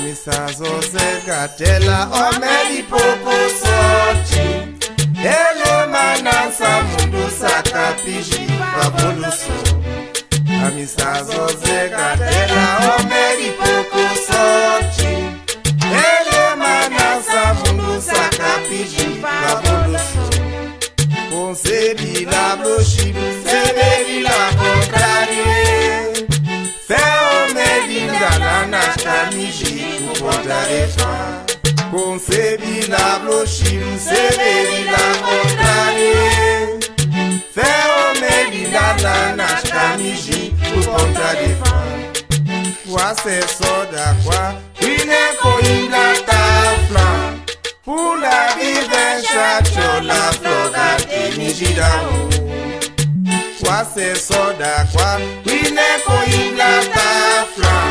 Amisazoze gatela omeli popo sorti ele manansa mundu sakapiji babuluso. Amisazoze gatela omeli popo sorti ele manansa mundu sakapiji babuluso. Concebi la blochibu severi la contrarie feo melinda la nastamiji kupondarefa. Concebi la blochibu severi la contrarie feo melinda la nastamiji kupondarefa. Wase soda kwa wineko ina tafla Pula vive chacho la floga timijidao. Wase soda kwa wineko ila tafla.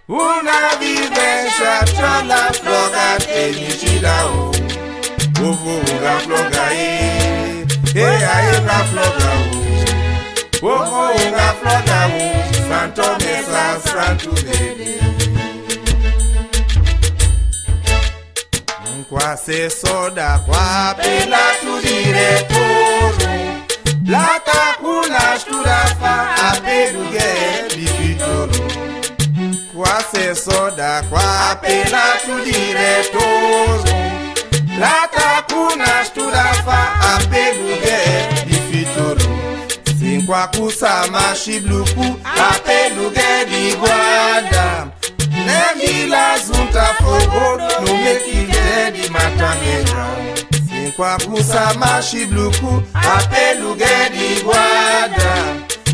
Una vive chacho la floga timijidao. Uvu unga floga ea unga floga Uvu unga floga santo mesa santo bebe. Kwase soda kwa pela tu diretoro Lata kuna sturafa apeduge bifitoro. Kwase soda kwa pela tu diretoro Lata kuna sturafa apeduge bifitoro. Sinkwa kusama shibluku apeduge digwada. Nembila zunta fogo no mekile di matamera. Sinkwa kusama shibluku apeluge di guada.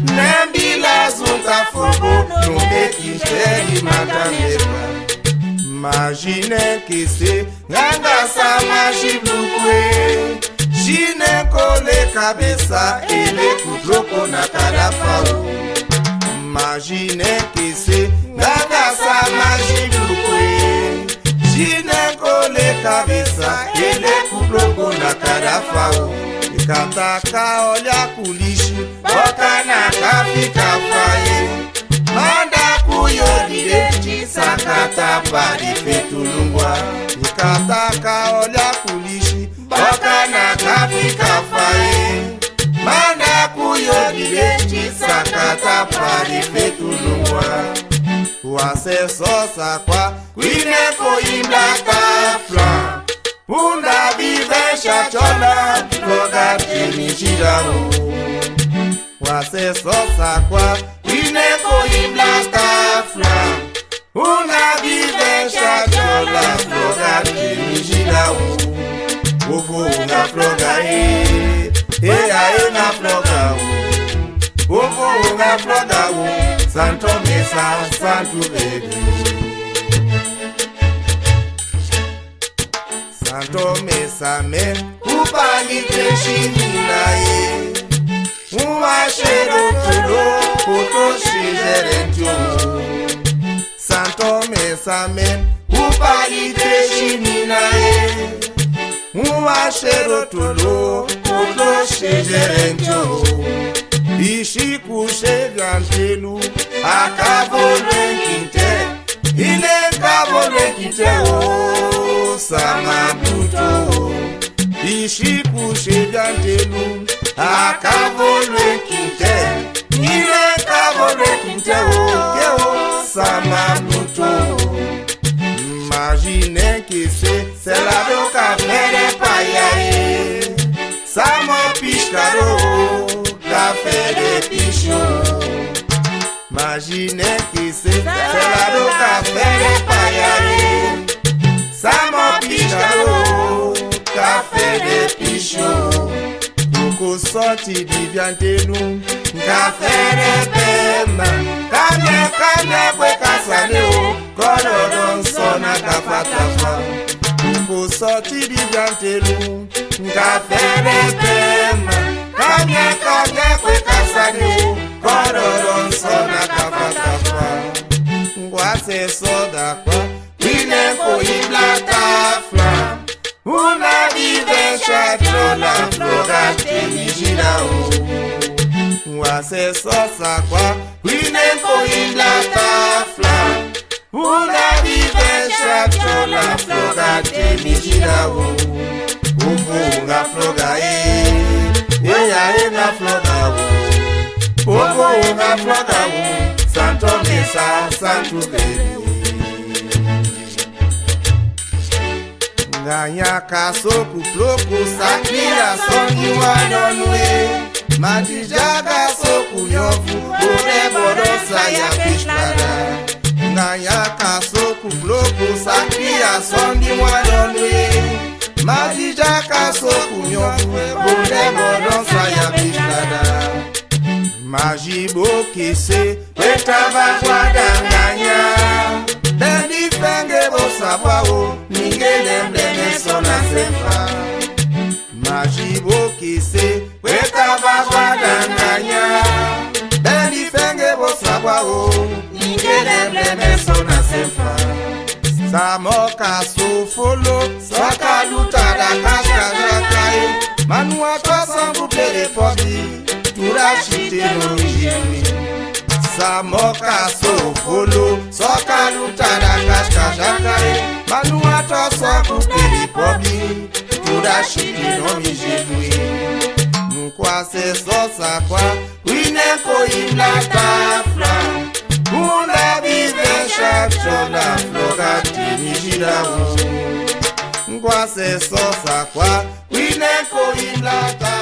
Nembila zunta fogo no mekile di matamera. Imagine kese nganga sama shibluku Jine kole kabesa ele kubloko na kadafao. Imagine kese nganga sama shibukwe Jine kole kabisa ele kubloko na kadafao. Ikataka olya kulishi wakana kafika faye. Manda kuyo direchi sakata pari fetulungwa. Ikataka olya kulishi wakana kafika faye. Manda kuyo direchi sakata pari fetulungwa. Wase sosa kwa kwineko imla tafla. Punda vivesha chola floga timishidao. Wase sosa kwa kwineko imla tafla. Punda vivesha chola floga timishidao. Ufu unga floga ea unga floga Ufu unga floga santo mesa santo bebe. Santo mesa me upali treshini nae. Uwashero tulo koto shijerentyo. Santo mesa me upali treshini nae. Uwashero tulo koto shijerentyo. Ishiku shevantelu akavolwe kinte. Ile kavolwe kinte o samabuto. Ishiku shevantelu akavolwe kinte. Ile kavolwe kinte o samabuto. Imagine que c'est la boca fere payaye. Samo piscaro café de picho. Imagine que c'est la boca fere payaye. Samo piscaro café de picho. Koko sorti di viantelu café de pema. Kanye kwe kasane o Korodon sona kafatafa. Koko sorti di viantelu café de pema. Kanye kwe kasane o Korodon sona kafatafa. Ngwase soda kwa wineko ibla tafla. Una vivesha chola floga timijidao. Wase sosa kwa wineko ibla tafla. Una vivesha jirawo Povo nga floga Yeya nga floga Povo nga floga Santo Mesa, Santo Baby Nganya kasoku ploko sakira songi wadonwe Majijaga soku nyovu Bore borosa ya pishlada Nganya kasoku ploko sakira songi wadonwe Majijaga soku nyovu Bore borosa ya pishlada Majibo kese Wetava wadanganya Dendi fenge bosa wao Ningele mleme sona sefa Majibo kise Wetava wadanganya Dendi fenge bosa wao Ningele mleme sona sefa Samoka sofolo Saka lutada kaska jakae Manua kwa sangu plere pobi Turashite no jimi Samoka sofolo Soka lutada kaska jakae Manua to soku plere pobi Turashite no jimi Mkwase sosa kwa Wineko imlata flan Kunda bize shakchola Floga tini jirawo Mkwase sosa kwa Wineko imlata